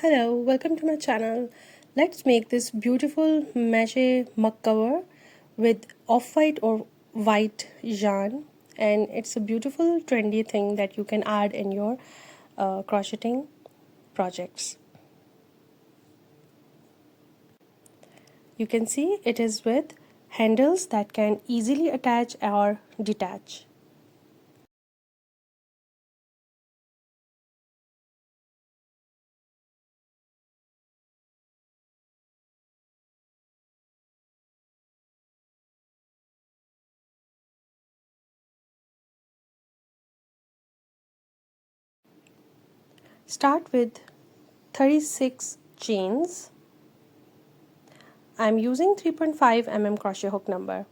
Hello, welcome to my channel. Let's make this beautiful mache mug cover with off-white or white yarn, and it's a beautiful trendy thing that you can add in your crocheting projects. You can see it is with handles that can easily attach or detach. Start with 36 chains. I'm using 3.5 mm crochet hook number.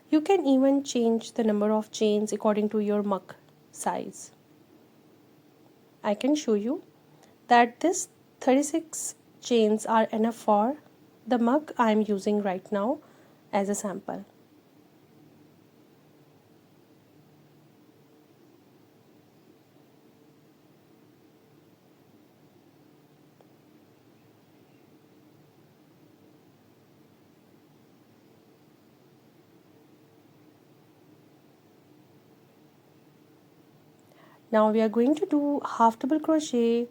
You can even change the number of chains according to your mug size. I can show you that this 36 chains are enough for the mug I am using right now as a sample. Now we are going to do half double crochet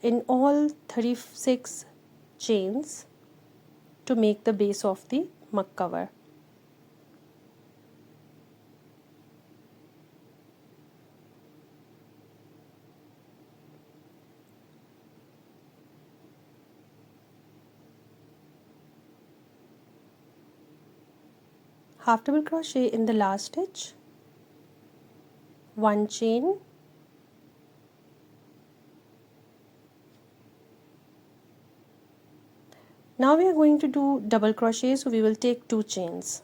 in all 36 chains to make the base of the mug cover. Half double crochet in the last stitch, one chain, now we are going to do double crochet, so we will take 2 chains.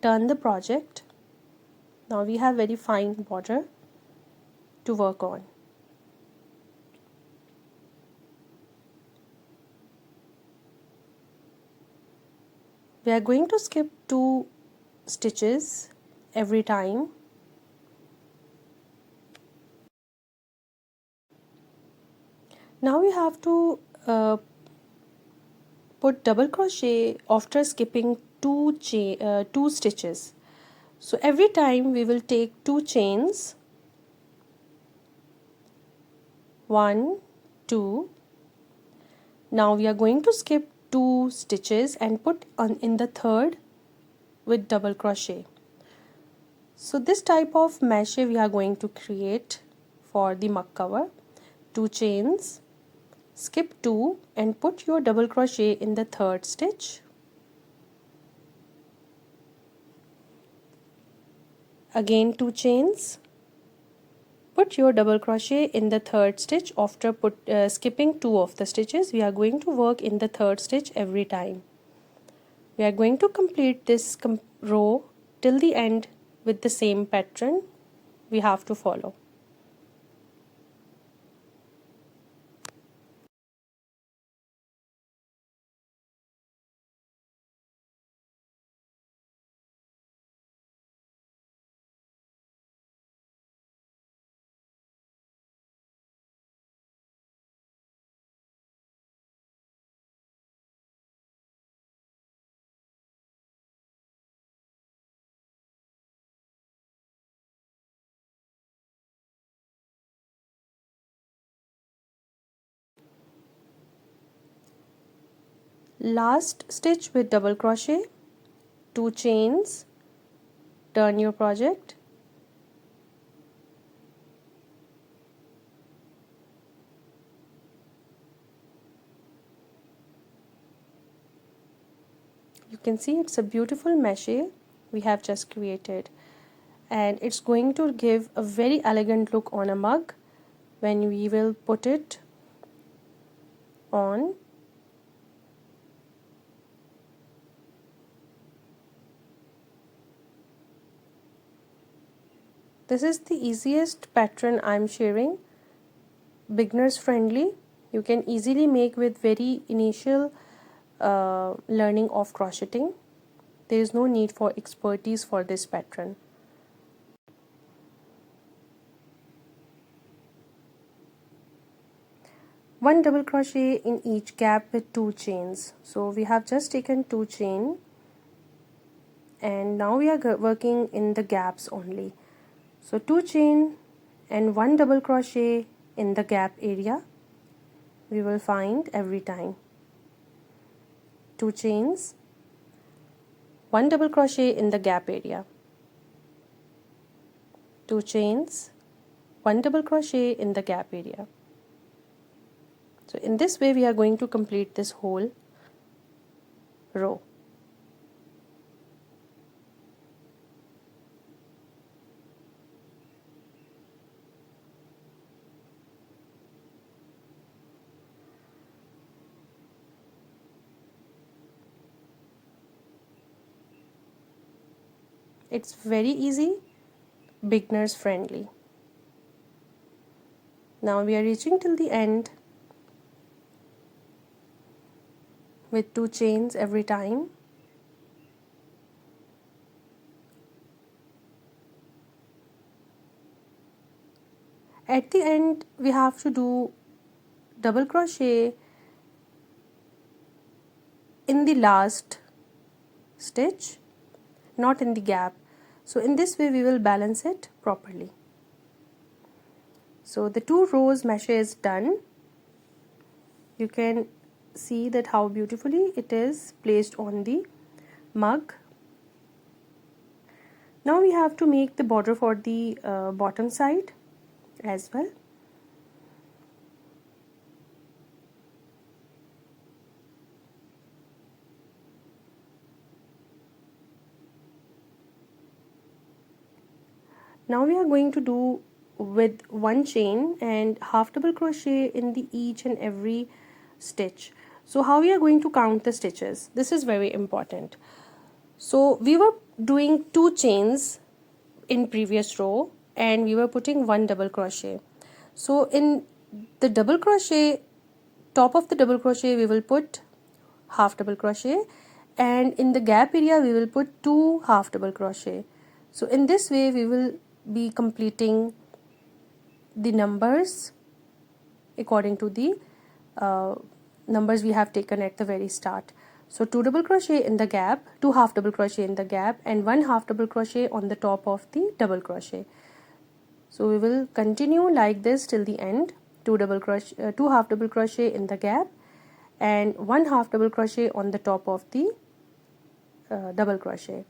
Turn the project. Now we have very fine border to work on. We are going to skip 2 stitches every time. Now we have to put double crochet after skipping 2 stitches. So every time we will take 2 chains, 1, 2. Now we are going to skip 2 stitches and put on in the third with double crochet. So this type of mache we are going to create for the mug cover. 2 chains, skip 2 and put your double crochet in the third stitch. Again 2 chains, put your double crochet in the third stitch. After skipping 2 of the stitches, we are going to work in the third stitch every time. We are going to complete this row till the end with the same pattern we have to follow. Last stitch with double crochet, 2 chains, turn your project. You can see it's a beautiful mache we have just created, and it's going to give a very elegant look on a mug when we will put it on. This is the easiest pattern I'm sharing, beginners friendly. You can easily make with very initial learning of crocheting. There is no need for expertise for this pattern. One double crochet in each gap with 2 chains. So we have just taken 2 chain, and now we are working in the gaps only. So 2 chain and 1 double crochet in the gap area we will find every time. 2 chains, 1 double crochet in the gap area, 2 chains, 1 double crochet in the gap area. So in this way we are going to complete this whole row. It's very easy, beginners friendly. Now we are reaching till the end with 2 chains every time. At the end we have to do double crochet in the last stitch, not in the gap. So in this way we will balance it properly. So the 2 rows mesh is done. You can see that how beautifully it is placed on the mug. Now we have to make the border for the bottom side as well. Now we are going to do with 1 chain and half double crochet in the each and every stitch. So how we are going to count the stitches? This is very important. So we were doing 2 chains in previous row and we were putting 1 double crochet. So in the double crochet, top of the double crochet we will put half double crochet, and in the gap area we will put 2 half double crochet. So in this way we will be completing the numbers according to the numbers we have taken at the very start. So 2 double crochet in the gap, 2 half double crochet in the gap, and 1 half double crochet on the top of the double crochet. So we will continue like this till the end. 2 half double crochet in the gap and 1 half double crochet on the top of the double crochet.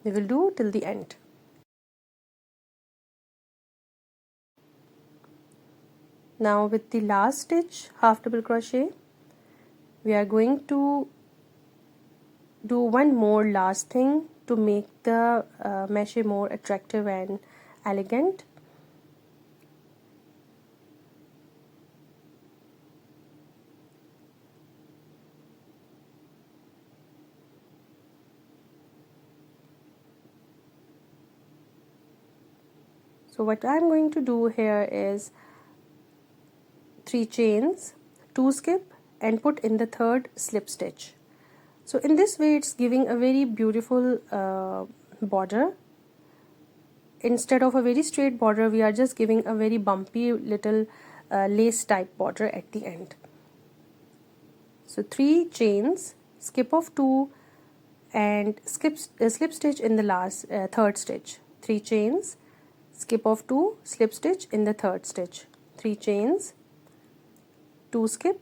We will do till the end. Now with the last stitch, half double crochet, we are going to do one more last thing to make the mesh more attractive and elegant. So what I am going to do here is 3 chains, 2 skip and put in the third slip stitch. So in this way it's giving a very beautiful border. Instead of a very straight border we are just giving a very bumpy little lace type border at the end. So 3 chains, skip of 2 and slip stitch in the last third stitch. 3 chains, skip of 2, slip stitch in the third stitch. 3 chains, 2 skip,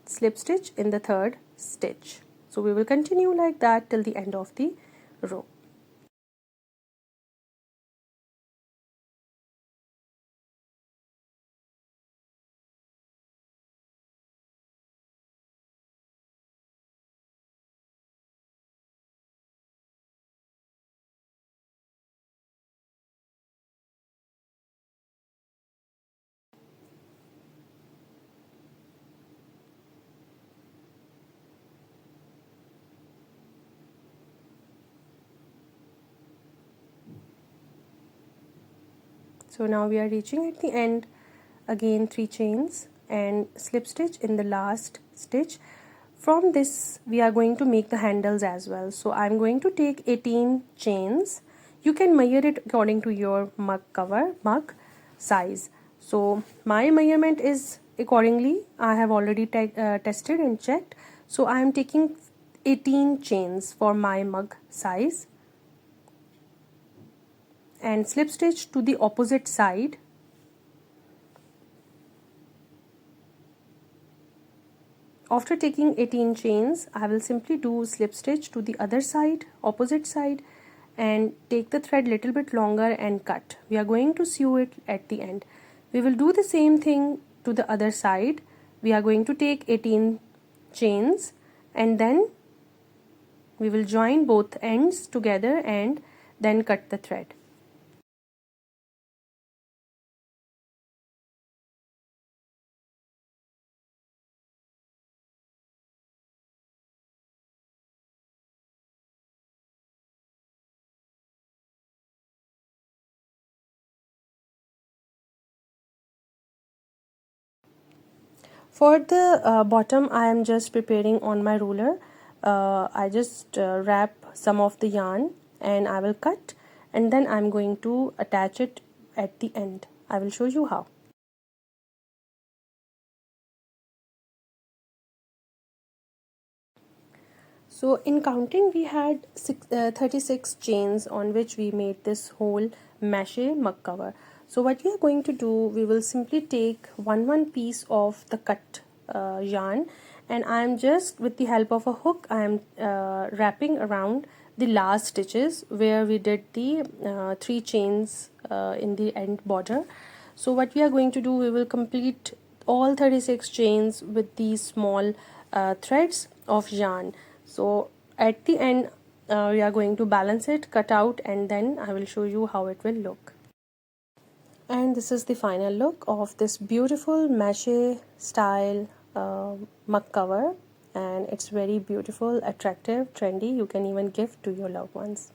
slip stitch in the third stitch. So we will continue like that till the end of the row. So now we are reaching at the end. Again 3 chains and slip stitch in the last stitch. From this we are going to make the handles as well. So I'm going to take 18 chains. You can measure it according to your mug size. So my measurement is accordingly. I have already tested and checked. So I am taking 18 chains for my mug size and slip stitch to the opposite side. After taking 18 chains, I will simply do slip stitch to the other side, opposite side, and take the thread little bit longer and cut. We are going to sew it at the end. We will do the same thing to the other side. We are going to take 18 chains and then we will join both ends together and then cut the thread. For the bottom, I am just preparing on my ruler. I just wrap some of the yarn and I will cut, and then I'm going to attach it at the end. I will show you how. So in counting, we had 36 chains on which we made this whole mache mug cover. So what we are going to do, we will simply take one piece of the cut yarn, and I am just with the help of a hook I am wrapping around the last stitches where we did the 3 chains in the end border. So what we are going to do, we will complete all 36 chains with these small threads of yarn. So at the end we are going to balance it, cut out, and then I will show you how it will look. And this is the final look of this beautiful mache style mug cover, and it's very beautiful, attractive, trendy. You can even gift to your loved ones.